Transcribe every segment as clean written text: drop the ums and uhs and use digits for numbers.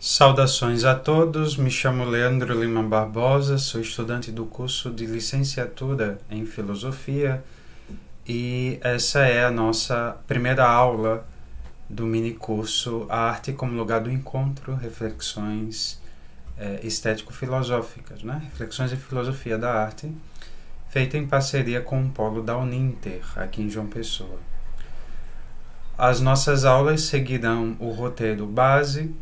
Saudações a todos, me chamo Leandro Lima Barbosa, sou estudante do curso de licenciatura em Filosofia e essa é a nossa primeira aula do minicurso A Arte como Lugar do Encontro, Reflexões Estético-Filosóficas, né? Reflexões e Filosofia da Arte, feita em parceria com o Polo da Uninter, aqui em João Pessoa. As nossas aulas seguirão o roteiro base,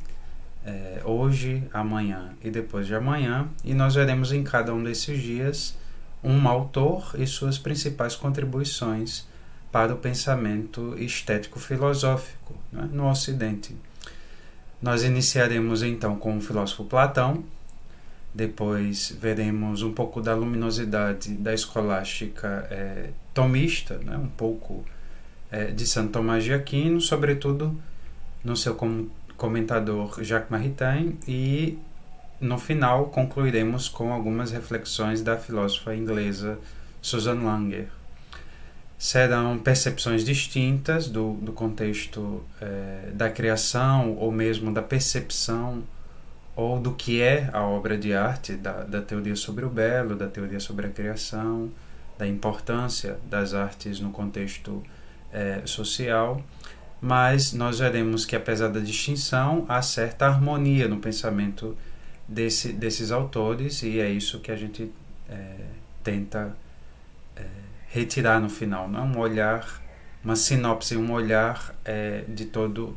hoje, amanhã e depois de amanhã, e nós veremos em cada um desses dias um autor e suas principais contribuições para o pensamento estético-filosófico, né, no Ocidente. Nós iniciaremos então com o filósofo Platão, depois veremos um pouco da luminosidade da escolástica tomista, né, um pouco de Santo Tomás de Aquino, sobretudo no seu comentador Jacques Maritain, e no final concluiremos com algumas reflexões da filósofa inglesa Susan Langer. Serão percepções distintas do contexto da criação, ou mesmo da percepção, ou do que é a obra de arte, da teoria sobre o belo, da teoria sobre a criação, da importância das artes no contexto social. Mas nós veremos que, apesar da distinção, há certa harmonia no pensamento desses autores, e é isso que a gente tenta retirar no final, não? Um olhar, uma sinopse, um olhar de toda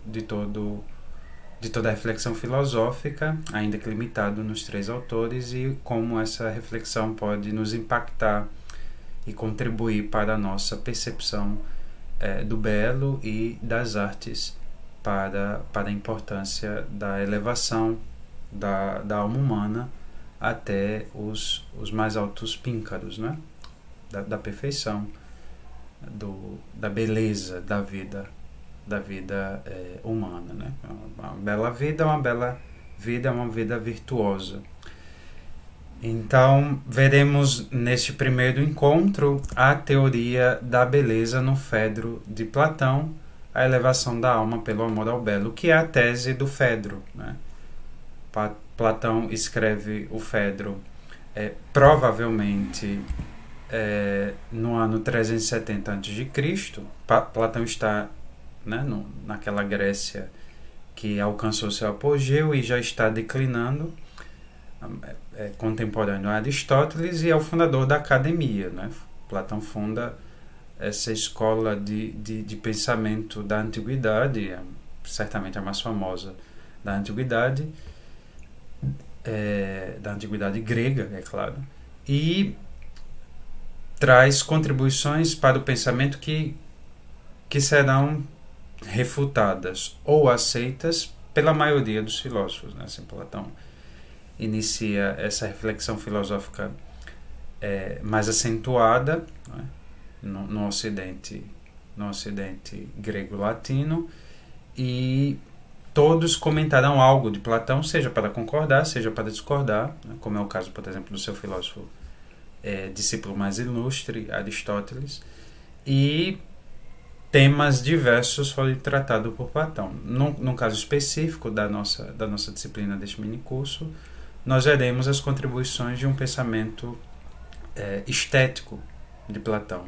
a reflexão filosófica, ainda que limitado nos três autores, e como essa reflexão pode nos impactar e contribuir para a nossa percepção do belo e das artes para a importância da elevação da alma humana até os mais altos píncaros, né? Da perfeição, da beleza da vida humana, né? Uma bela vida é uma vida virtuosa. Então, veremos neste primeiro encontro a teoria da beleza no Fedro de Platão, a elevação da alma pelo amor ao belo, que é a tese do Fedro, né? Platão escreve o Fedro provavelmente no ano 370 a.C. Platão está, né, naquela Grécia que alcançou seu apogeu e já está declinando, contemporâneo a Aristóteles, e é o fundador da academia, né? Platão funda essa escola de pensamento da antiguidade, certamente a mais famosa da antiguidade grega, é claro, e traz contribuições para o pensamento que serão refutadas ou aceitas pela maioria dos filósofos, né? Assim, Platão inicia essa reflexão filosófica mais acentuada, né, no Ocidente grego-latino, e todos comentarão algo de Platão, seja para concordar, seja para discordar, né, como é o caso, por exemplo, do seu filósofo discípulo mais ilustre, Aristóteles, e temas diversos foram tratados por Platão. No caso específico da nossa disciplina deste minicurso, nós veremos as contribuições de um pensamento estético de Platão.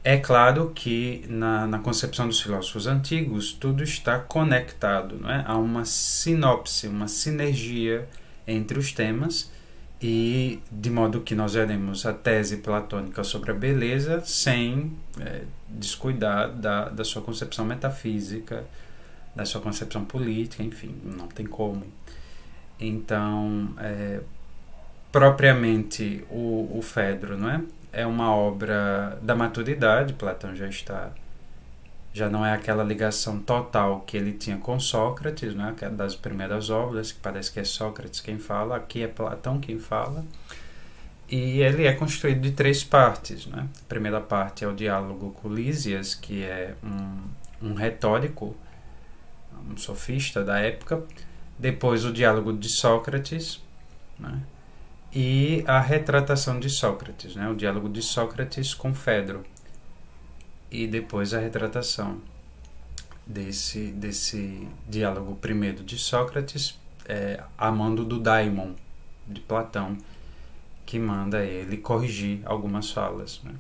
É claro que na concepção dos filósofos antigos tudo está conectado, não é? Há uma sinopse, uma sinergia entre os temas, e de modo que nós veremos a tese platônica sobre a beleza sem descuidar da sua concepção metafísica, da sua concepção política, enfim, não tem como. Então, propriamente o Fedro, não é? É uma obra da maturidade. Platão já não é aquela ligação total que ele tinha com Sócrates, né? Das primeiras obras, que parece que é Sócrates quem fala, aqui é Platão quem fala, e ele é construído de três partes, né? A primeira parte é o diálogo com Lísias, que é um retórico, um sofista da época. Depois o diálogo de Sócrates, né? E a retratação de Sócrates, né? O diálogo de Sócrates com Fedro, e depois a retratação desse diálogo primeiro de Sócrates a mando do daimon, de Platão, que manda ele corrigir algumas falas, né?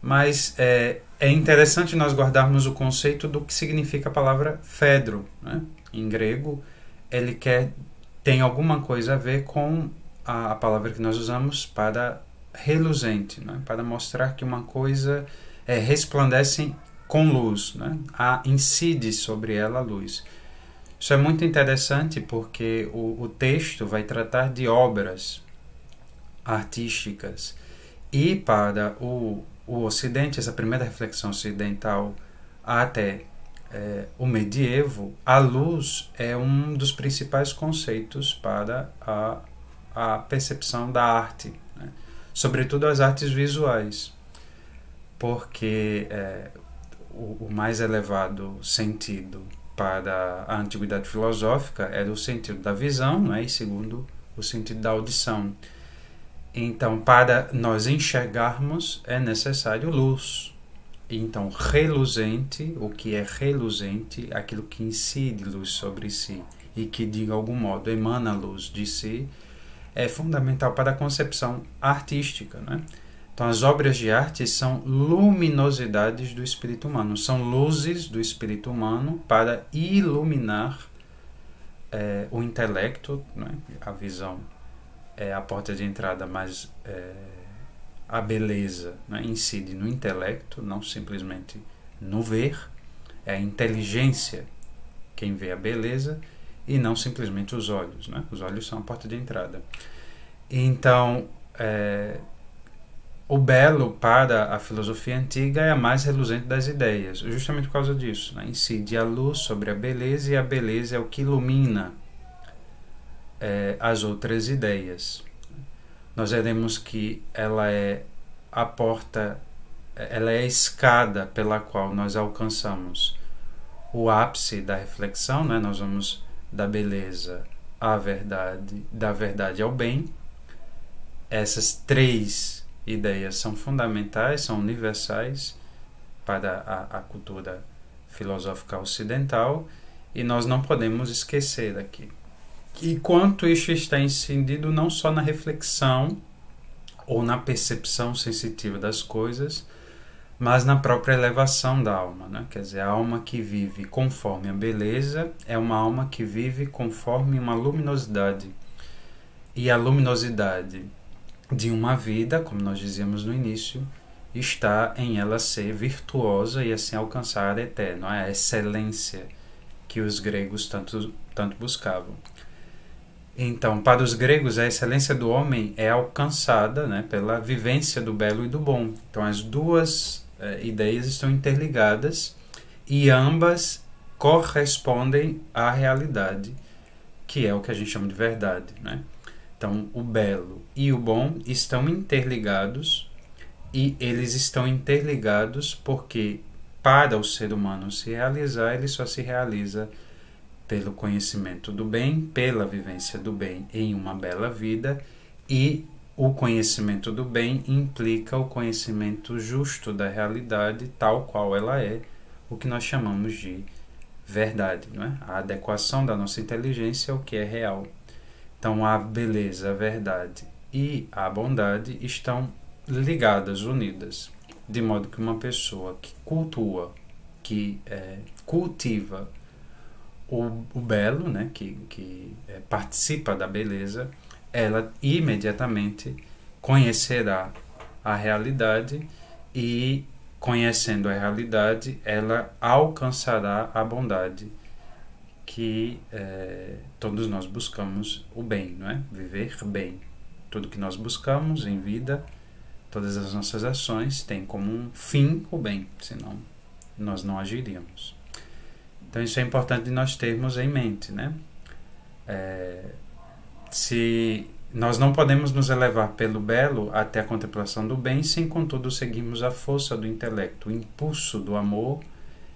Mas é interessante nós guardarmos o conceito do que significa a palavra Phaedro, né? Em grego, ele tem alguma coisa a ver com a palavra que nós usamos para reluzente, né? Para mostrar que uma coisa resplandece com luz, né? Incide sobre ela a luz. Isso é muito interessante porque o texto vai tratar de obras artísticas, e para o Ocidente, essa primeira reflexão ocidental até o medievo, a luz é um dos principais conceitos para a percepção da arte, né? Sobretudo as artes visuais, porque o mais elevado sentido para a antiguidade filosófica era o sentido da visão, né? E segundo, o sentido da audição. Então, para nós enxergarmos, é necessário luz. Então, reluzente, o que é reluzente? Aquilo que incide luz sobre si e que, de algum modo, emana luz de si, é fundamental para a concepção artística, né? Então, as obras de arte são luminosidades do espírito humano, são luzes do espírito humano para iluminar o intelecto, né? A visão é a porta de entrada, mas a beleza, né, incide no intelecto, não simplesmente no ver. É a inteligência quem vê a beleza e não simplesmente os olhos, né? Os olhos são a porta de entrada. Então, o belo para a filosofia antiga é a mais reluzente das ideias, justamente por causa disso, né? Incide a luz sobre a beleza, e a beleza é o que ilumina as outras ideias. Nós veremos que ela é a porta, ela é a escada pela qual nós alcançamos o ápice da reflexão, né? Nós vamos da beleza à verdade, da verdade ao bem. Essas três ideias são fundamentais, são universais para a cultura filosófica ocidental, e nós não podemos esquecer daqui. E quanto isso está incidido não só na reflexão ou na percepção sensitiva das coisas, mas na própria elevação da alma, né? Quer dizer, a alma que vive conforme a beleza é uma alma que vive conforme uma luminosidade. E a luminosidade de uma vida, como nós dizíamos no início, está em ela ser virtuosa e assim alcançar a eterno, a excelência que os gregos tanto buscavam. Então, para os gregos, a excelência do homem é alcançada, né, pela vivência do belo e do bom. Então, as duas ideias estão interligadas e ambas correspondem à realidade, que é o que a gente chama de verdade, né? Então, o belo e o bom estão interligados, e eles estão interligados porque, para o ser humano se realizar, ele só se realiza pelo conhecimento do bem, pela vivência do bem em uma bela vida, e o conhecimento do bem implica o conhecimento justo da realidade tal qual ela é, o que nós chamamos de verdade, não é? A adequação da nossa inteligência ao que é real. Então, a beleza, a verdade e a bondade estão ligadas, unidas, de modo que uma pessoa que cultiva o belo, né, que participa da beleza, ela imediatamente conhecerá a realidade, e, conhecendo a realidade, ela alcançará a bondade, que todos nós buscamos o bem, não é? Viver bem. Tudo que nós buscamos em vida, todas as nossas ações têm como um fim o bem, senão nós não agiríamos. Então, isso é importante de nós termos em mente, né? Se nós não podemos nos elevar pelo belo até a contemplação do bem, sem, contudo, seguirmos a força do intelecto, o impulso do amor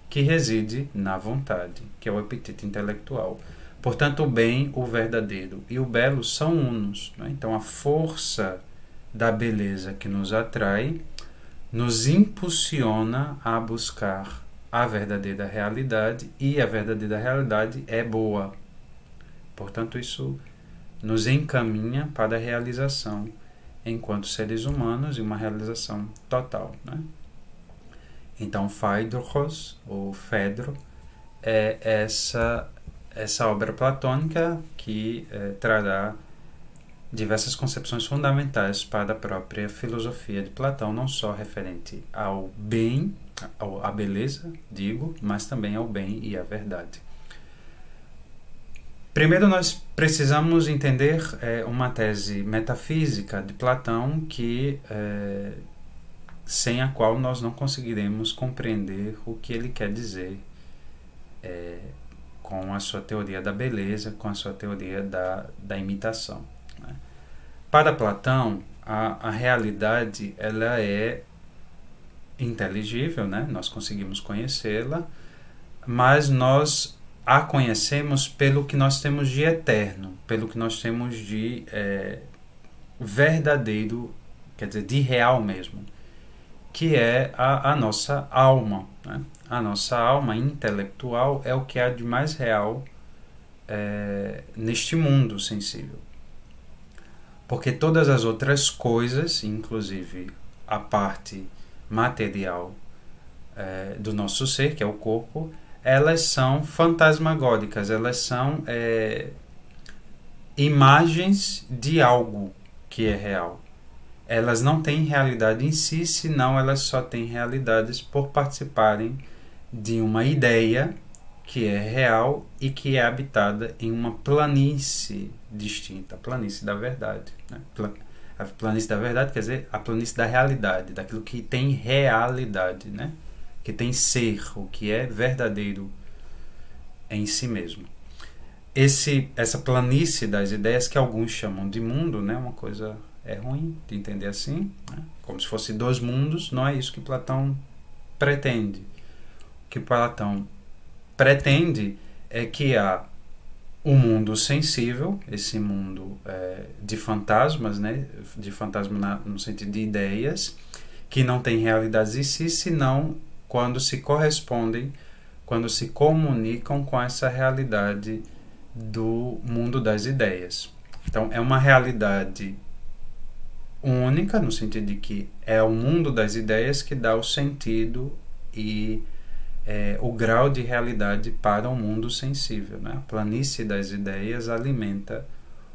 que reside na vontade, que é o apetite intelectual. Portanto, o bem, o verdadeiro e o belo são unos, né? Então, a força da beleza que nos atrai nos impulsiona a buscar a verdadeira realidade, e a verdadeira realidade é boa. Portanto, isso nos encaminha para a realização enquanto seres humanos e uma realização total, né? Então, Phaedros, ou Phaedro, é essa obra platônica que trará diversas concepções fundamentais para a própria filosofia de Platão, não só referente ao bem, à beleza, digo, mas também ao bem e à verdade. Primeiro, nós precisamos entender uma tese metafísica de Platão sem a qual nós não conseguiremos compreender o que ele quer dizer com a sua teoria da beleza, com a sua teoria da imitação, né? Para Platão, a realidade ela é inteligível, né? Nós conseguimos conhecê-la, mas nós a conhecemos pelo que nós temos de eterno, pelo que nós temos de verdadeiro, quer dizer, de real mesmo, que é a nossa alma, né? A nossa alma intelectual é o que há de mais real neste mundo sensível. Porque todas as outras coisas, inclusive a parte material do nosso ser, que é o corpo, elas são fantasmagóricas, elas são imagens de algo que é real. Elas não têm realidade em si, senão elas só têm realidades por participarem de uma ideia que é real e que é habitada em uma planície distinta, a planície da verdade, né? A planície da verdade quer dizer a planície da realidade, daquilo que tem realidade, né? Que tem ser, o que é verdadeiro em si mesmo. Essa planície das ideias que alguns chamam de mundo, né? Uma coisa ruim de entender assim, né? Como se fosse dois mundos. Não é isso que Platão pretende. O que Platão pretende é que há um mundo sensível, esse mundo de fantasmas, né? De fantasma no sentido de ideias, que não tem realidades em si, senão quando se correspondem, quando se comunicam com essa realidade do mundo das ideias. Então, é uma realidade única, no sentido de que é o mundo das ideias que dá o sentido e o grau de realidade para o mundo sensível, né? A planície das ideias alimenta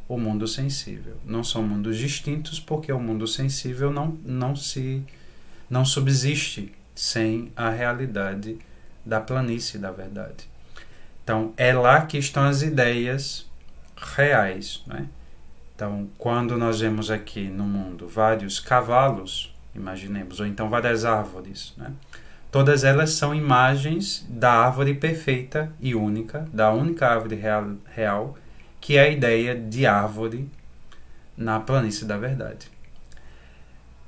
o mundo sensível. Não são mundos distintos, porque o mundo sensível não subsiste sem a realidade da planície da verdade. Então, é lá que estão as ideias reais, né? Então, quando nós vemos aqui no mundo vários cavalos, imaginemos, ou então várias árvores, né? Todas elas são imagens da árvore perfeita e única, da única árvore real, que é a ideia de árvore na planície da verdade.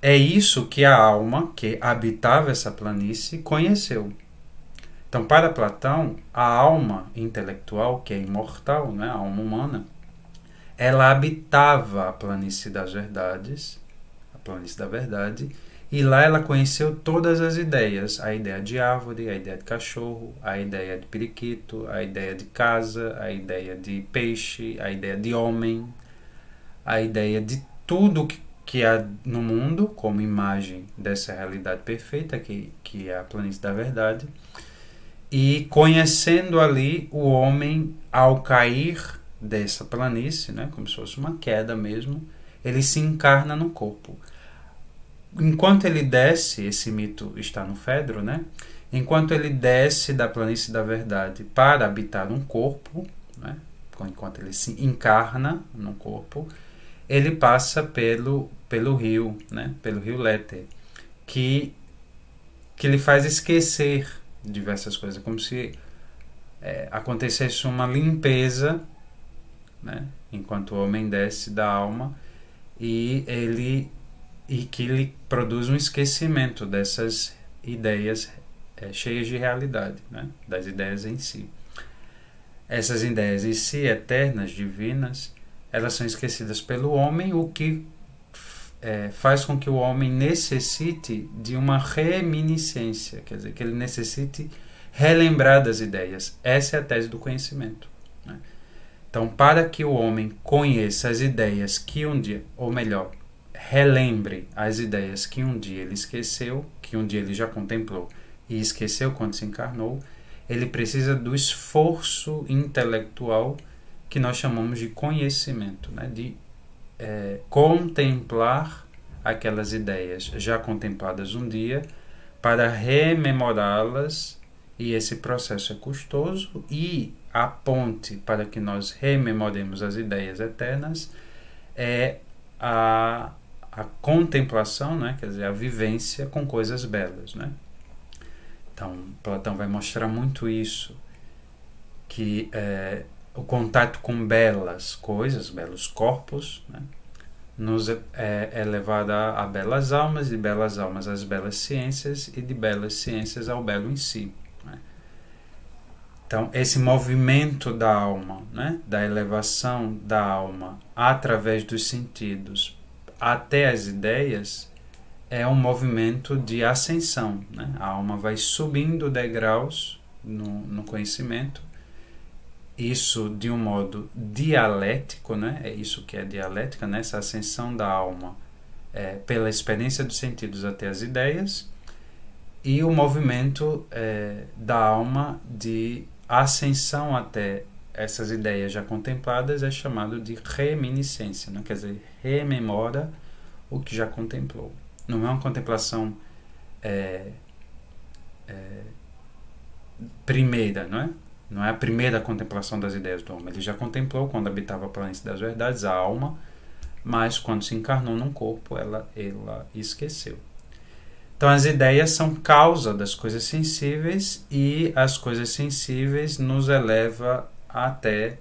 É isso que a alma, que habitava essa planície, conheceu. Então, para Platão, a alma intelectual, que é imortal, né, a alma humana, ela habitava a planície das verdades, a planície da verdade, e lá ela conheceu todas as ideias, a ideia de árvore, a ideia de cachorro, a ideia de periquito, a ideia de casa, a ideia de peixe, a ideia de homem, a ideia de tudo que há no mundo como imagem dessa realidade perfeita, que é a planície da verdade. E conhecendo ali o homem, ao cair dessa planície, né, como se fosse uma queda mesmo, ele se encarna no corpo. Enquanto ele desce, esse mito está no Phaedro, né? Enquanto ele desce da planície da verdade para habitar um corpo, né? Enquanto ele se encarna no corpo, ele passa pelo rio, né? Pelo rio Léter, que lhe faz esquecer diversas coisas, como se acontecesse uma limpeza, né? Enquanto o homem desce da alma e que lhe produz um esquecimento dessas ideias cheias de realidade, né? Das ideias em si. Essas ideias em si, eternas, divinas, elas são esquecidas pelo homem, o que faz com que o homem necessite de uma reminiscência, quer dizer, que ele necessite relembrar das ideias. Essa é a tese do conhecimento, né? Então, para que o homem conheça as ideias que um dia, ou melhor, relembre as ideias que um dia ele esqueceu, que um dia ele já contemplou e esqueceu quando se encarnou, ele precisa do esforço intelectual que nós chamamos de conhecimento, né? De contemplar aquelas ideias já contempladas um dia para rememorá-las, e esse processo é custoso, e a ponte para que nós rememoremos as ideias eternas é a contemplação, né? Quer dizer, a vivência com coisas belas, né? Então, Platão vai mostrar muito isso, que o contato com belas coisas, belos corpos, né, nos é levado a belas almas, de belas almas às belas ciências, e de belas ciências ao belo em si, né? Então, esse movimento da alma, né, da elevação da alma através dos sentidos até as ideias, é um movimento de ascensão, né? A alma vai subindo degraus no conhecimento, isso de um modo dialético, né? É isso que é dialética, né? Essa ascensão da alma pela experiência dos sentidos até as ideias, e o movimento da alma de ascensão até essas ideias já contempladas é chamado de reminiscência, né? Quer dizer, rememora o que já contemplou. Não é uma contemplação primeira, não é? Não é a primeira contemplação das ideias do homem. Ele já contemplou quando habitava a planície das verdades, a alma, mas quando se encarnou num corpo, ela esqueceu. Então, as ideias são causa das coisas sensíveis, e as coisas sensíveis nos eleva até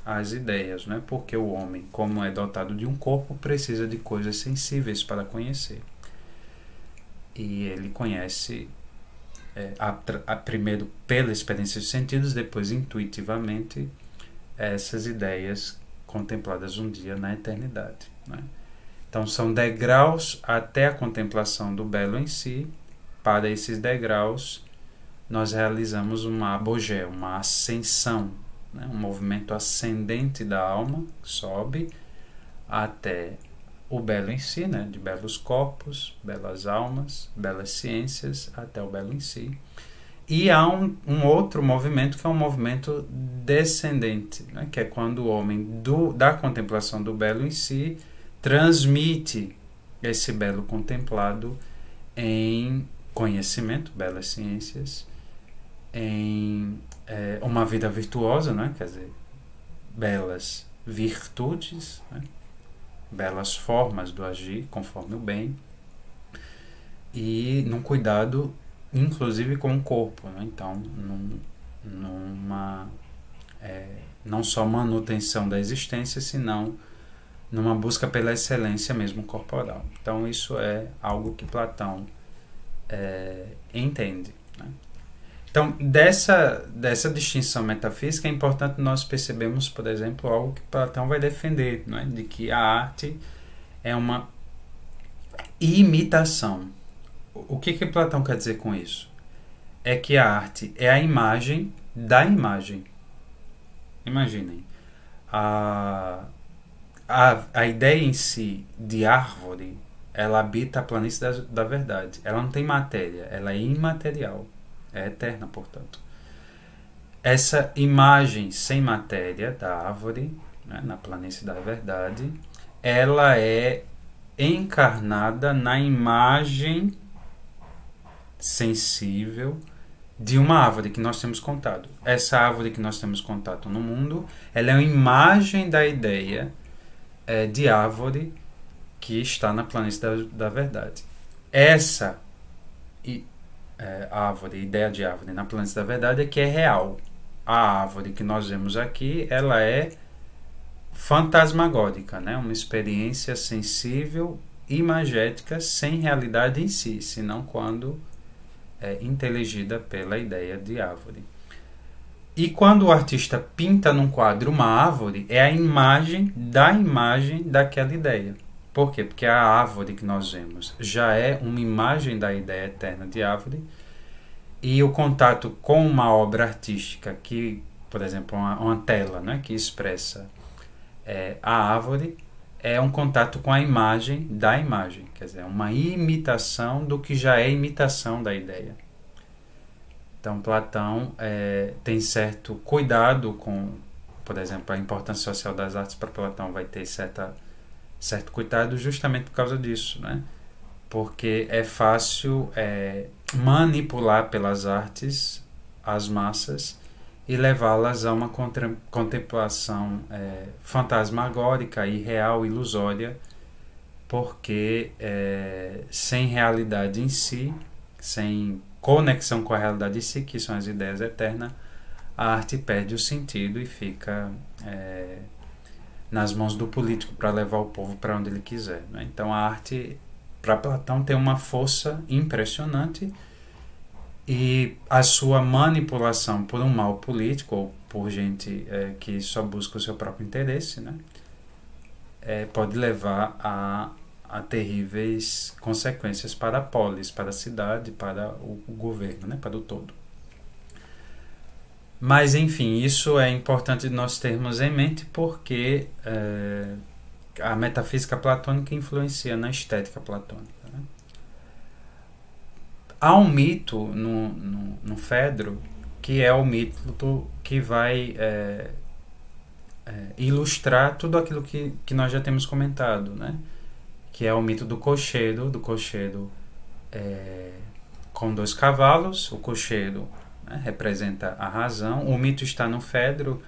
as ideias, né? Porque o homem, como é dotado de um corpo, precisa de coisas sensíveis para conhecer. E ele conhece primeiro pela experiência dos sentidos, depois intuitivamente, essas ideias contempladas um dia na eternidade, né? Então, são degraus até a contemplação do belo em si. Para esses degraus, nós realizamos uma apogé, uma ascensão, né? Um movimento ascendente da alma, que sobe até o belo em si, né? De belos corpos, belas almas, belas ciências, até o belo em si. E há um outro movimento, que é um movimento descendente, né? Que é quando o homem da contemplação do belo em si transmite esse belo contemplado em conhecimento, belas ciências, em uma vida virtuosa, né? Quer dizer, belas virtudes, né? Belas formas do agir conforme o bem, e num cuidado inclusive com o corpo, né? Então, não só manutenção da existência, senão numa busca pela excelência mesmo corporal. Então, isso é algo que Platão entende, né? Então, dessa distinção metafísica é importante nós percebermos, por exemplo, algo que Platão vai defender, né? De que a arte é uma imitação. O que Platão quer dizer com isso? É que a arte é a imagem da imagem. Imaginem, a ideia em si de árvore, ela habita a planície da verdade. Ela não tem matéria, ela é imaterial, é eterna, portanto. Essa imagem sem matéria da árvore, né, na planície da verdade, ela é encarnada na imagem sensível de uma árvore que nós temos contato. Essa árvore que nós temos contato no mundo, ela é uma imagem da ideia de árvore que está na planície da verdade. Essa árvore, ideia de árvore na planície da verdade é que é real. A árvore que nós vemos aqui, ela é fantasmagórica, né? Uma experiência sensível, imagética, sem realidade em si, senão quando é inteligida pela ideia de árvore. E quando o artista pinta num quadro uma árvore, é a imagem daquela ideia. Por quê? Porque a árvore que nós vemos já é uma imagem da ideia eterna de árvore, e o contato com uma obra artística que por exemplo, uma tela, né, que expressa a árvore, é um contato com a imagem da imagem, quer dizer, uma imitação do que já é imitação da ideia. Então, Platão tem certo cuidado com, por exemplo, a importância social das artes. Para Platão vai ter certo cuidado justamente por causa disso, né? Porque é fácil manipular pelas artes as massas e levá-las a uma contemplação fantasmagórica, irreal, ilusória, porque sem realidade em si, sem conexão com a realidade em si, que são as ideias eternas, a arte perde o sentido e fica nas mãos do político para levar o povo para onde ele quiser, né? Então a arte, para Platão, tem uma força impressionante, e a sua manipulação por um mal político ou por gente que só busca o seu próprio interesse, né, pode levar a terríveis consequências para a polis, para a cidade, para o governo, né, para o todo. Mas, enfim, isso é importante nós termos em mente porque a metafísica platônica influencia na estética platônica, né? Há um mito no Fedro, que é o mito que vai ilustrar tudo aquilo que nós já temos comentado, né? Que é o mito do cocheiro com 2 cavalos. O cocheiro, né, representa a razão. O mito está no Fedro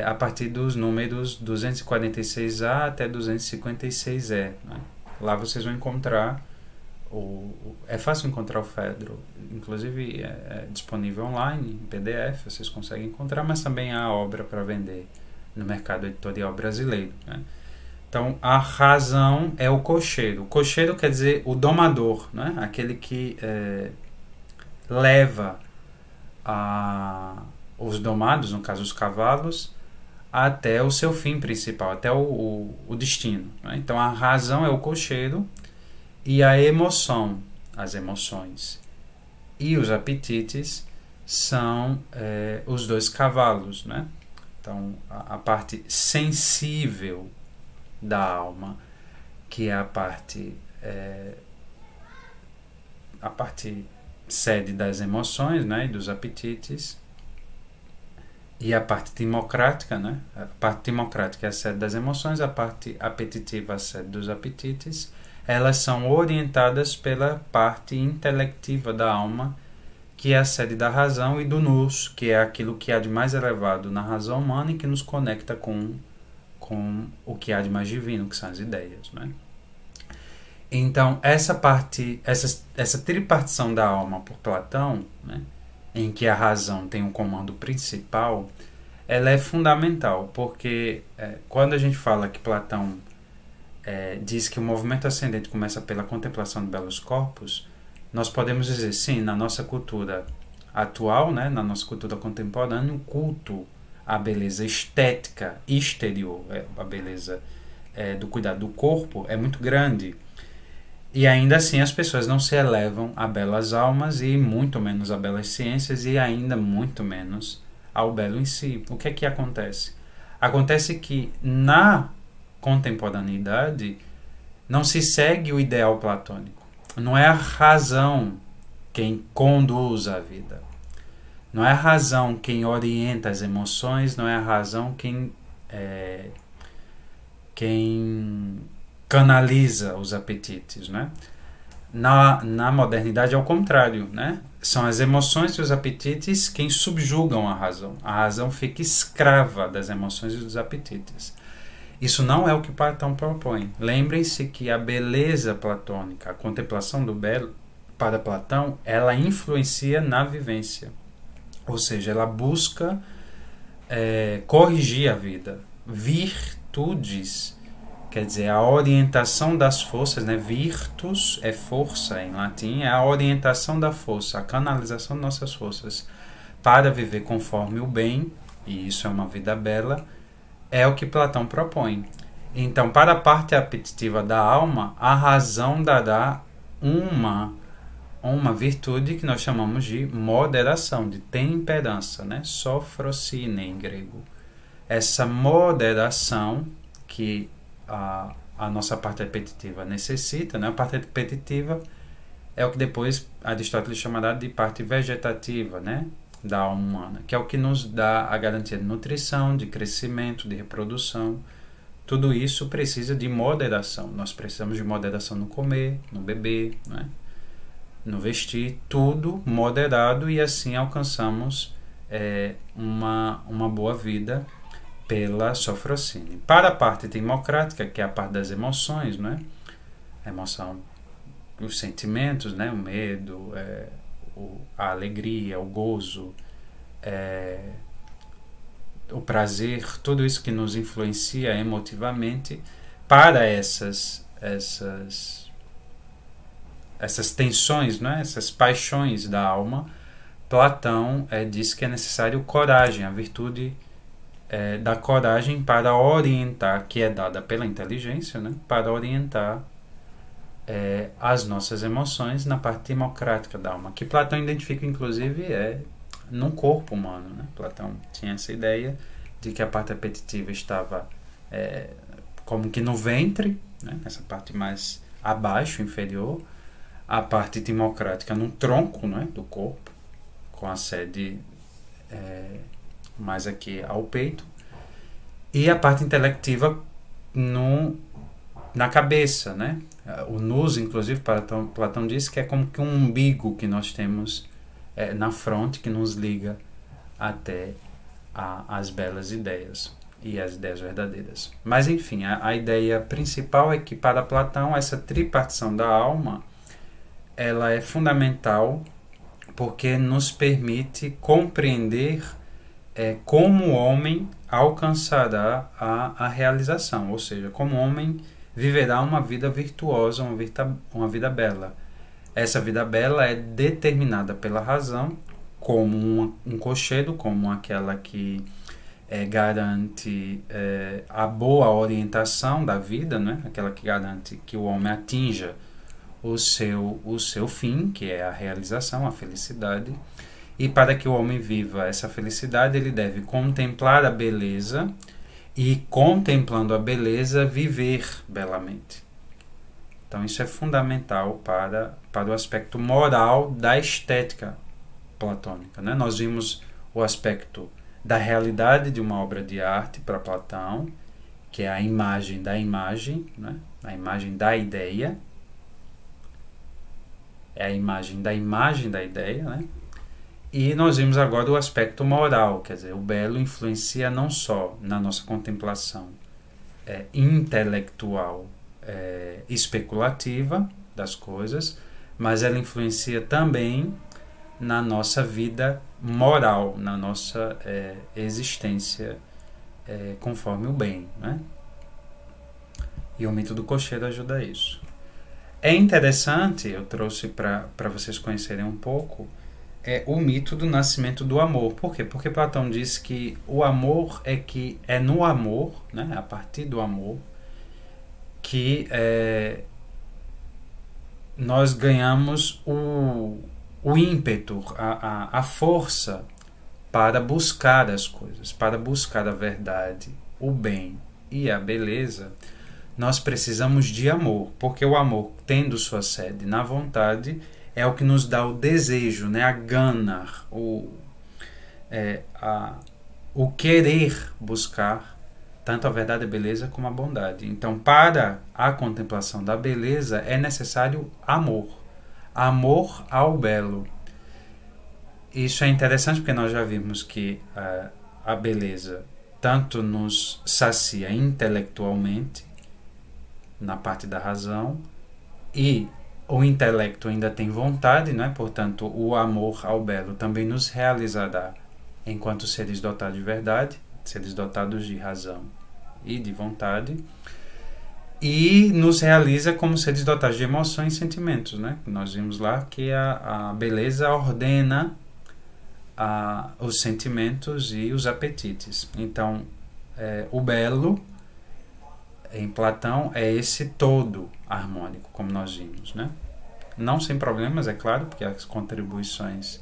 a partir dos números 246A até 256E, né? Lá vocês vão encontrar é fácil encontrar o Fedro, inclusive é disponível online, em PDF, vocês conseguem encontrar, mas também há obra para vender no mercado editorial brasileiro, né? Então, a razão é o cocheiro. O cocheiro quer dizer o domador, né? Aquele que leva os domados, no caso os cavalos, até o seu fim principal, até o destino, né? Então, a razão é o cocheiro, e a emoção, as emoções e os apetites são os 2 cavalos, né? Então, a parte sensível da alma, que é a parte sede das emoções, né, e dos apetites, e a parte timocrática, né? A parte timocrática é a sede das emoções, a parte apetitiva é a sede dos apetites. Elas são orientadas pela parte intelectiva da alma, que é a sede da razão, e do nous, que é aquilo que há de mais elevado na razão humana e que nos conecta com o que há de mais divino, que são as ideias, né? Então, essa tripartição da alma por Platão, né, em que a razão tem um comando principal, ela é fundamental, porque quando a gente fala que Platão diz que o movimento ascendente começa pela contemplação de belos corpos, nós podemos dizer, sim, na nossa cultura atual, né, na nossa cultura contemporânea, o culto à beleza estética exterior, a beleza do cuidado do corpo, é muito grande. E ainda assim as pessoas não se elevam a belas almas, e muito menos a belas ciências, e ainda muito menos ao belo em si. O que é que acontece? Acontece que na contemporaneidade não se segue o ideal platônico. Não é a razão quem conduz a vida. Não é a razão quem orienta as emoções, não é a razão quem canaliza os apetites, né? Na modernidade é o contrário, né? São as emoções e os apetites quem subjugam a razão. A razão fica escrava das emoções e dos apetites. Isso não é o que Platão propõe. Lembrem-se que a beleza platônica, a contemplação do belo, para Platão, ela influencia na vivência. Ou seja, ela busca corrigir a vida. Virtudes, quer dizer, a orientação das forças, né? Virtus é força em latim, é a orientação da força, a canalização de nossas forças para viver conforme o bem, e isso é uma vida bela, é o que Platão propõe. Então, para a parte apetitiva da alma, a razão dará uma virtude que nós chamamos de moderação, de temperança, né? Sophrosine em grego. Essa moderação que a nossa parte repetitiva necessita, né? A parte repetitiva é o que depois Aristóteles chamará de parte vegetativa, né? Da alma humana, que é o que nos dá a garantia de nutrição, de crescimento, de reprodução. Tudo isso precisa de moderação. Nós precisamos de moderação no comer, no beber, né? No vestir, tudo moderado, e assim alcançamos uma boa vida pela sofrosine. Para a parte democrática, que é a parte das emoções, né? A emoção, os sentimentos, né? O medo, a alegria, o gozo, o prazer, tudo isso que nos influencia emotivamente. Para essas tensões, né? Essas paixões da alma, Platão diz que é necessário coragem, a virtude da coragem para orientar, que é dada pela inteligência, né? Para orientar as nossas emoções na parte democrática da alma, que Platão identifica inclusive no corpo humano, né? Platão tinha essa ideia de que a parte repetitiva estava como que no ventre, né? Essa parte mais abaixo, inferior, a parte democrática no tronco, né? Do corpo, com a sede mais aqui ao peito, e a parte intelectiva na cabeça, né? O nous, inclusive, Platão diz que é como que um umbigo que nós temos na fronte, que nos liga até as belas ideias e as ideias verdadeiras. Mas, enfim, a ideia principal é que, para Platão, essa tripartição da alma ela é fundamental porque nos permite compreender como o homem alcançará a realização, ou seja, como o homem viverá uma vida virtuosa, uma vida bela. Essa vida bela é determinada pela razão, como um cochedo, como aquela que garante a boa orientação da vida, né? Aquela que garante que o homem atinja o seu fim, que é a realização, a felicidade. E para que o homem viva essa felicidade, ele deve contemplar a beleza e, contemplando a beleza, viver belamente. Então isso é fundamental para o aspecto moral da estética platônica, né? Nós vimos o aspecto da realidade de uma obra de arte para Platão, que é a imagem da imagem, né? A imagem da ideia. É a imagem da ideia, né? E nós vimos agora o aspecto moral, quer dizer, o belo influencia não só na nossa contemplação intelectual, especulativa das coisas, mas ela influencia também na nossa vida moral, na nossa existência conforme o bem, né? E o mito do cocheiro ajuda a isso. É interessante, eu trouxe para vocês conhecerem um pouco, o mito do nascimento do amor. Por quê? Porque Platão diz que o amor é no amor, né? A partir do amor, que nós ganhamos o ímpeto, a força para buscar as coisas, para buscar a verdade, o bem e a beleza. Nós precisamos de amor, porque o amor, tendo sua sede na vontade, é o que nos dá o desejo, né? A gana, o querer buscar tanto a verdade e a beleza como a bondade. Então, para a contemplação da beleza é necessário amor. Amor ao belo. Isso é interessante porque nós já vimos que a beleza tanto nos sacia intelectualmente, na parte da razão, e o intelecto ainda tem vontade, não é? Portanto, o amor ao belo também nos realizará enquanto seres dotados de verdade, seres dotados de razão e de vontade, e nos realiza como seres dotados de emoções e sentimentos, né? Nós vimos lá que a beleza ordena os sentimentos e os apetites. Então, o belo em Platão é esse todo harmônico, como nós vimos, né? não sem problemas, é claro, porque as contribuições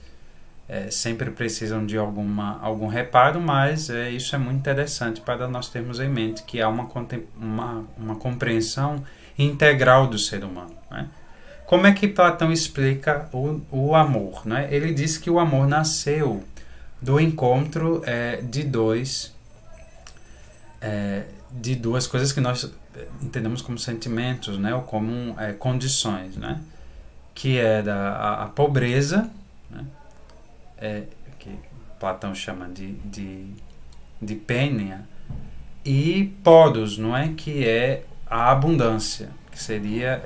sempre precisam de algum reparo, mas isso é muito interessante para nós termos em mente que há uma compreensão integral do ser humano, né? Como é que Platão explica o amor, né? Ele diz que o amor nasceu do encontro de duas coisas que nós entendemos como sentimentos, né? Ou como condições, né? Que era a pobreza, né? Que Platão chama de pênia, e podos, não é? Que é a abundância, que seria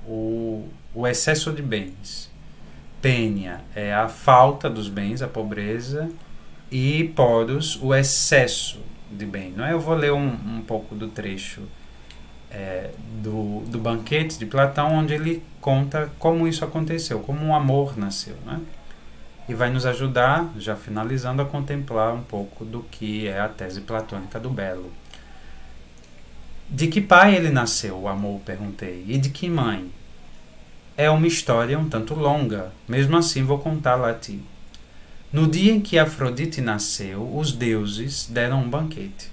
o excesso de bens. Pênia é a falta dos bens, a pobreza, e podos, o excesso de bem. Não é? Eu vou ler um pouco do trecho do banquete de Platão, onde ele conta como isso aconteceu, como o amor nasceu, né? E vai nos ajudar, já finalizando, a contemplar um pouco do que é a tese platônica do belo. De que pai ele nasceu, o amor, perguntei, e de que mãe? É uma história um tanto longa, mesmo assim vou contá-la a ti. No dia em que Afrodite nasceu, os deuses deram um banquete.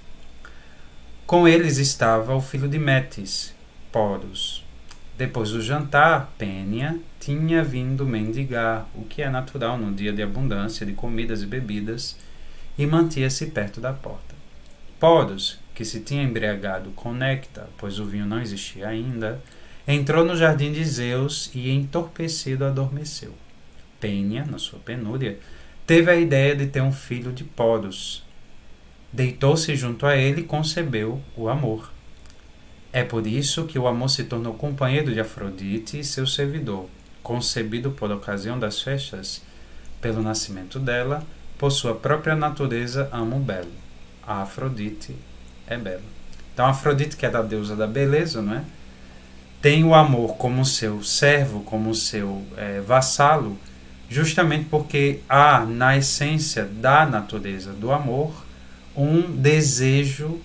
Com eles estava o filho de Metis, Poros. Depois do jantar, Pênia tinha vindo mendigar, o que é natural no dia de abundância de comidas e bebidas, e mantia-se perto da porta. Poros, que se tinha embriagado com néctar, pois o vinho não existia ainda, entrou no jardim de Zeus e, entorpecido, adormeceu. Pênia, na sua penúria, teve a ideia de ter um filho de Poros. Deitou-se junto a ele e concebeu o amor. É por isso que o amor se tornou companheiro de Afrodite e seu servidor, concebido por ocasião das festas, pelo nascimento dela, por sua própria natureza ama o belo. A Afrodite é bela. Então, Afrodite, que é da deusa da beleza, não é? Tem o amor como seu servo, como seu vassalo, justamente porque há na essência da natureza do amor um desejo,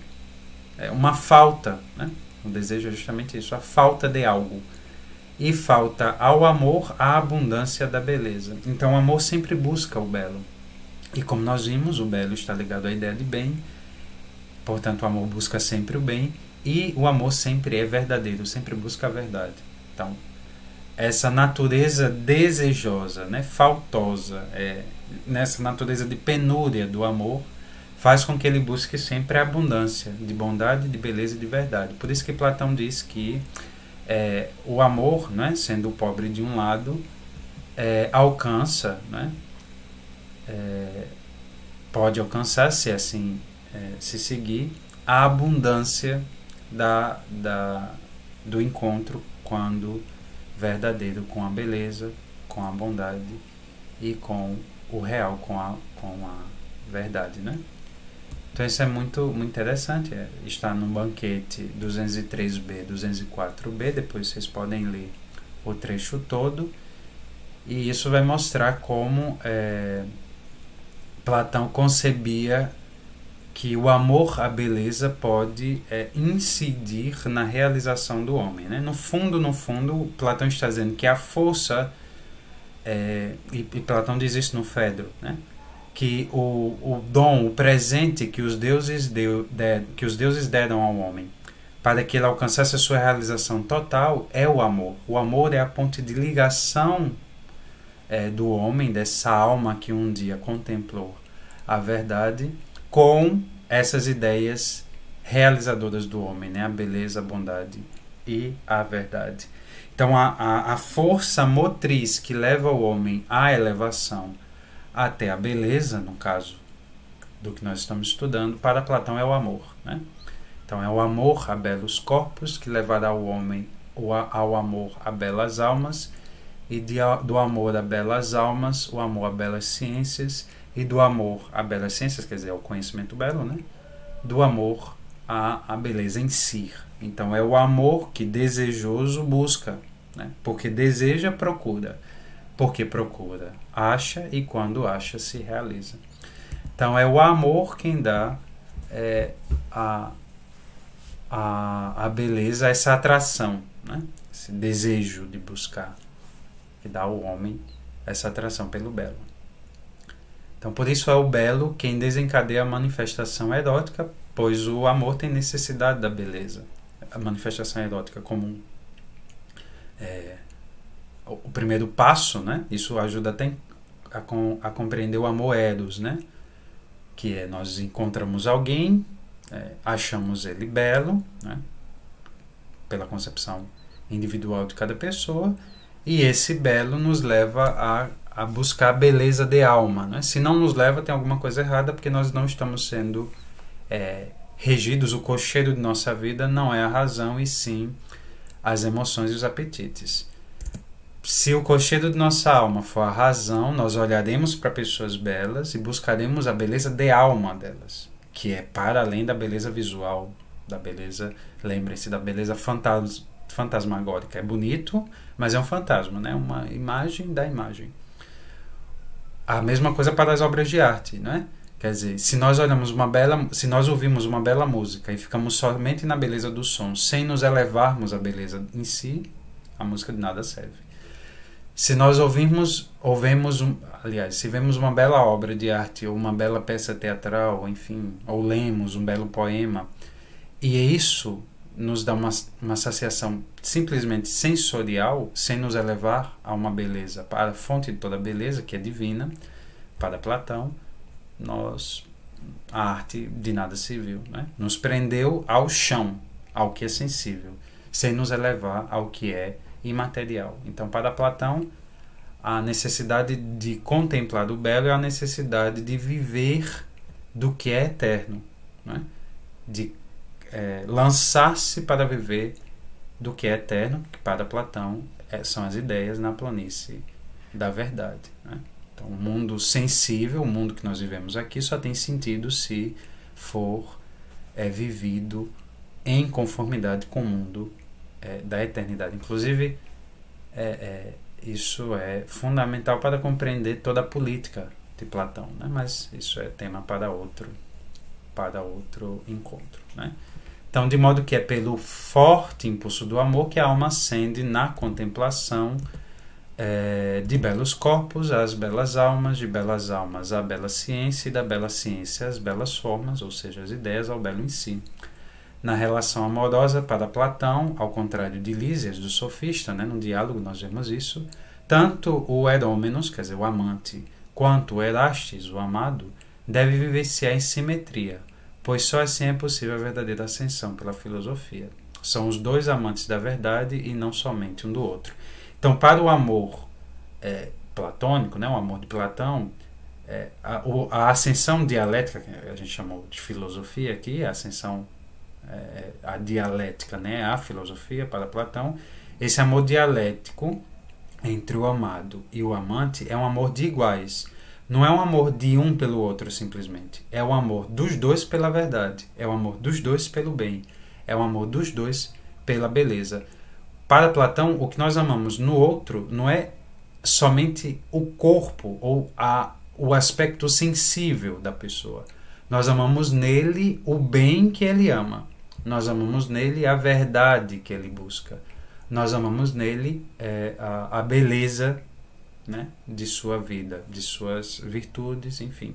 uma falta, né? O desejo é justamente isso, a falta de algo. E falta ao amor a abundância da beleza. Então o amor sempre busca o belo. E como nós vimos, o belo está ligado à ideia de bem, portanto o amor busca sempre o bem, e o amor sempre é verdadeiro, sempre busca a verdade. Então, essa natureza desejosa, né, faltosa, nessa natureza de penúria do amor, faz com que ele busque sempre a abundância de bondade, de beleza e de verdade. Por isso que Platão diz que o amor, né, sendo pobre de um lado, alcança, né, pode alcançar, se assim se seguir, a abundância do encontro quando verdadeiro com a beleza, com a bondade e com o real, com a verdade, né? Então isso é muito, muito interessante, está no banquete 203b, 204b, depois vocês podem ler o trecho todo, e isso vai mostrar como Platão concebia que o amor à beleza pode incidir na realização do homem, né? No fundo, Platão está dizendo que a força, e Platão diz isso no Fedro, né? Que o dom, o presente que os deuses deram ao homem para que ele alcançasse a sua realização total é o amor. O amor é a ponte de ligação do homem, dessa alma que um dia contemplou a verdade, com essas ideias realizadoras do homem, né? A beleza, a bondade e a verdade. Então a força motriz que leva o homem à elevação até a beleza, no caso do que nós estamos estudando, para Platão é o amor, né? Então é o amor a belos corpos que levará o homem ao amor a belas almas, e do amor a belas almas, o amor a belas ciências, e do amor a belas ciências, quer dizer, ao conhecimento belo, né? Do amor à beleza em si. Então é o amor que desejoso busca, né? Porque deseja, procura. Porque procura, acha, e quando acha, se realiza. Então é o amor quem dá a beleza, essa atração, né? Esse desejo de buscar que dá ao homem essa atração pelo belo. Então, por isso é o belo quem desencadeia a manifestação erótica, pois o amor tem necessidade da beleza. A manifestação erótica comum. O primeiro passo, né? Isso ajuda até a compreender o amor eros, né? Que é nós encontramos alguém, achamos ele belo, né? Pela concepção individual de cada pessoa, e esse belo nos leva a buscar a beleza de alma, né? Se não nos leva, tem alguma coisa errada, porque nós não estamos sendo regidos, o cocheiro de nossa vida não é a razão, e sim as emoções e os apetites. Se o cocheiro de nossa alma for a razão, nós olharemos para pessoas belas e buscaremos a beleza de alma delas, que é para além da beleza visual, da beleza, lembrem-se, da beleza fantasmagórica. É bonito, mas é um fantasma, né? Uma imagem da imagem. A mesma coisa para as obras de arte, né? Quer dizer, se nós ouvimos uma bela música e ficamos somente na beleza do som, sem nos elevarmos à beleza em si, a música de nada serve. Se nós se vemos uma bela obra de arte ou uma bela peça teatral, enfim, ou lemos um belo poema, e isso nos dá uma saciação simplesmente sensorial, sem nos elevar a uma beleza, para a fonte de toda beleza, que é divina, para Platão, a arte de nada serviu, né? Nos prendeu ao chão, ao que é sensível, sem nos elevar ao que é imaterial. Então, para Platão, a necessidade de contemplar o belo é a necessidade de viver do que é eterno, né? De lançar-se para viver do que é eterno, que para Platão são as ideias na planície da verdade, né? Então, o mundo sensível, o mundo que nós vivemos aqui, só tem sentido se for vivido em conformidade com o mundo da eternidade. Inclusive, isso é fundamental para compreender toda a política de Platão, né? Mas isso é tema para outro encontro, né? Então, de modo que é pelo forte impulso do amor que a alma ascende na contemplação de belos corpos às belas almas, de belas almas à bela ciência, e da bela ciência às belas formas, ou seja, as ideias ao belo em si. Na relação amorosa, para Platão, ao contrário de Lísias, do sofista, né, no diálogo nós vemos isso, tanto o Herômenos, quer dizer, o amante, quanto o Erastes, o amado, deve vivenciar em simetria, pois só assim é possível a verdadeira ascensão pela filosofia. São os dois amantes da verdade e não somente um do outro. Então, para o amor platônico, né, o amor de Platão, a ascensão dialética, que a gente chamou de filosofia aqui, a ascensão, a dialética, né, a filosofia para Platão, esse amor dialético entre o amado e o amante é um amor de iguais. Não é um amor de um pelo outro simplesmente. É o amor dos dois pela verdade. É o amor dos dois pelo bem. É o amor dos dois pela beleza. Para Platão, o que nós amamos no outro não é somente o corpo ou o aspecto sensível da pessoa. Nós amamos nele o bem que ele ama. Nós amamos nele a verdade que ele busca. Nós amamos nele a beleza, né, de sua vida, de suas virtudes, enfim.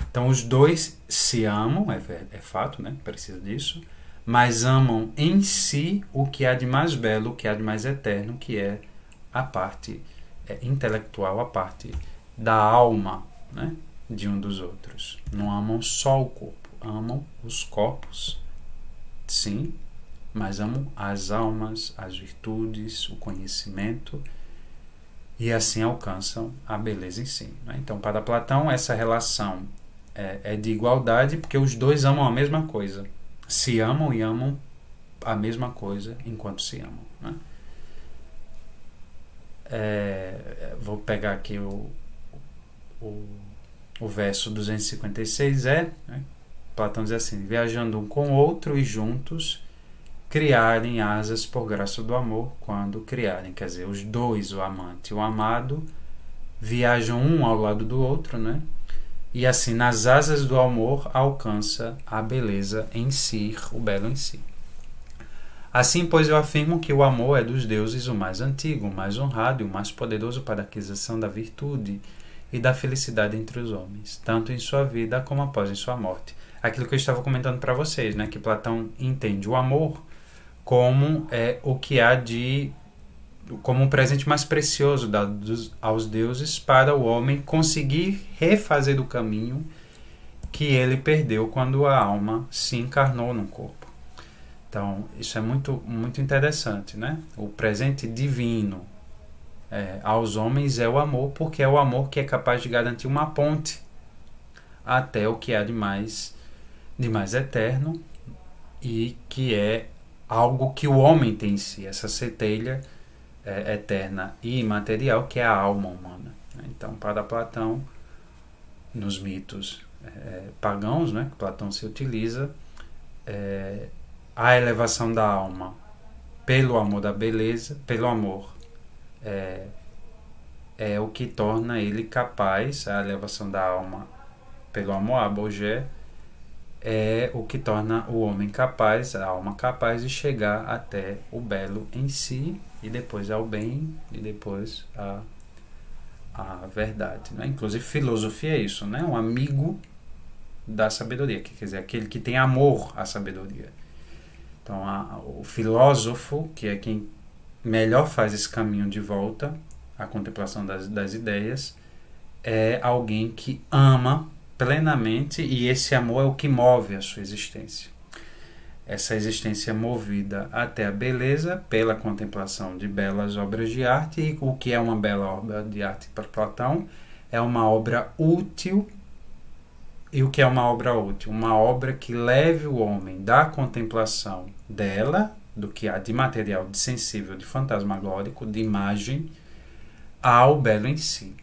Então, os dois se amam, é fato, né, precisa disso, mas amam em si o que há de mais belo, o que há de mais eterno, que é a parte intelectual, a parte da alma, né, de um dos outros. Não amam só o corpo, amam os corpos, sim, mas amam as almas, as virtudes, o conhecimento, e assim alcançam a beleza em si, né? Então, para Platão, essa relação é de igualdade, porque os dois amam a mesma coisa. Se amam e amam a mesma coisa enquanto se amam, né? Vou pegar aqui o verso 256, né? Platão diz assim: viajando um com o outro e juntos criarem asas por graça do amor, quando criarem, quer dizer, os dois, o amante e o amado, viajam um ao lado do outro, né? E assim, nas asas do amor, alcança a beleza em si, o belo em si. Assim, pois, eu afirmo que o amor é dos deuses o mais antigo, o mais honrado e o mais poderoso para a aquisição da virtude e da felicidade entre os homens, tanto em sua vida como após em sua morte. Aquilo que eu estava comentando para vocês, né, que Platão entende o amor como o que há de como um presente mais precioso dado aos deuses para o homem conseguir refazer o caminho que ele perdeu quando a alma se encarnou num corpo. Então, isso é muito, muito interessante, né? O presente divino aos homens é o amor, porque é o amor que é capaz de garantir uma ponte até o que há de mais eterno e que é algo que o homem tem em si, essa centelha eterna e imaterial que é a alma humana. Então, para Platão, nos mitos pagãos, né, que Platão se utiliza, a elevação da alma pelo amor da beleza, pelo amor, é o que torna ele capaz, a elevação da alma pelo amor, abogé, é o que torna o homem capaz, a alma capaz de chegar até o belo em si, e depois ao bem, e depois a verdade. Né? Inclusive, filosofia é isso, né? Um amigo da sabedoria, quer dizer, aquele que tem amor à sabedoria. Então, o filósofo, que é quem melhor faz esse caminho de volta à contemplação das ideias, é alguém que ama plenamente, e esse amor é o que move a sua existência. Essa existência movida até a beleza pela contemplação de belas obras de arte. E o que é uma bela obra de arte para Platão? É uma obra útil. E o que é uma obra útil? Uma obra que leve o homem da contemplação dela, do que há de material, de sensível, de fantasmagórico, de imagem, ao belo em si.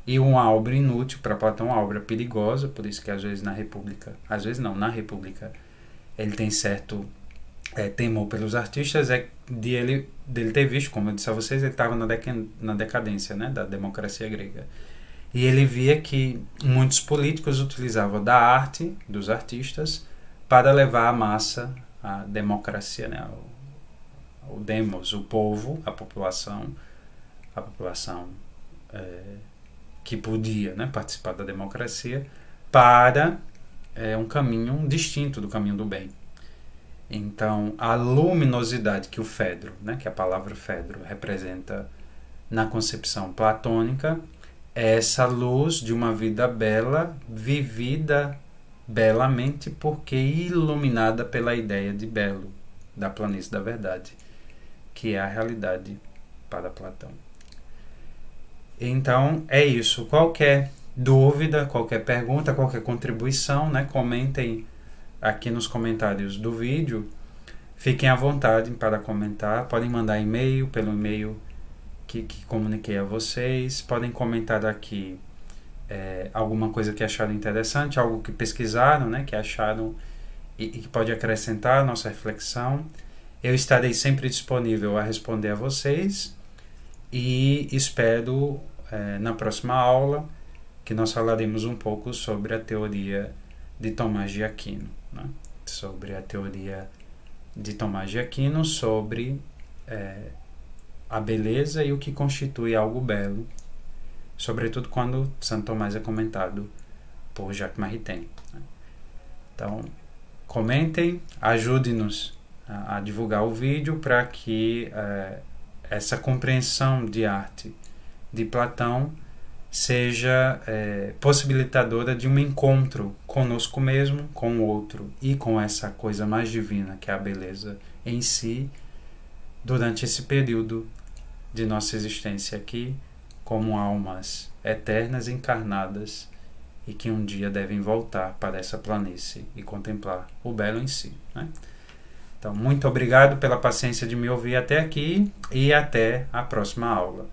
E uma obra inútil para Platão, uma obra perigosa, por isso que às vezes na República, na República, ele tem certo temor pelos artistas, dele ter visto, como eu disse a vocês, ele estava na decadência, né, da democracia grega. E ele via que muitos políticos utilizavam da arte, dos artistas, para levar a massa, a democracia, né, o demos, o povo, a população que podia, né, participar da democracia, para um caminho distinto do caminho do bem. Então, a luminosidade que o Fedro, né, que a palavra Fedro representa na concepção platônica, é essa luz de uma vida bela, vivida belamente, porque iluminada pela ideia de belo, da planície da verdade, que é a realidade para Platão. Então, é isso. Qualquer dúvida, qualquer pergunta, qualquer contribuição, né, comentem aqui nos comentários do vídeo. Fiquem à vontade para comentar. Podem mandar e-mail pelo e-mail que comuniquei a vocês. Podem comentar aqui alguma coisa que acharam interessante, algo que pesquisaram, né, que acharam e que pode acrescentar a nossa reflexão. Eu estarei sempre disponível a responder a vocês e espero na próxima aula que nós falaremos um pouco sobre a teoria de Tomás de Aquino, né? Sobre a teoria de Tomás de Aquino, sobre a beleza e o que constitui algo belo, sobretudo quando Santo Tomás é comentado por Jacques Maritain, né? Então, comentem, ajude-nos a divulgar o vídeo para que essa compreensão de arte de Platão seja possibilitadora de um encontro conosco mesmo, com o outro e com essa coisa mais divina que é a beleza em si, durante esse período de nossa existência aqui, como almas eternas encarnadas e que um dia devem voltar para essa planície e contemplar o belo em si, né? Então, muito obrigado pela paciência de me ouvir até aqui e até a próxima aula.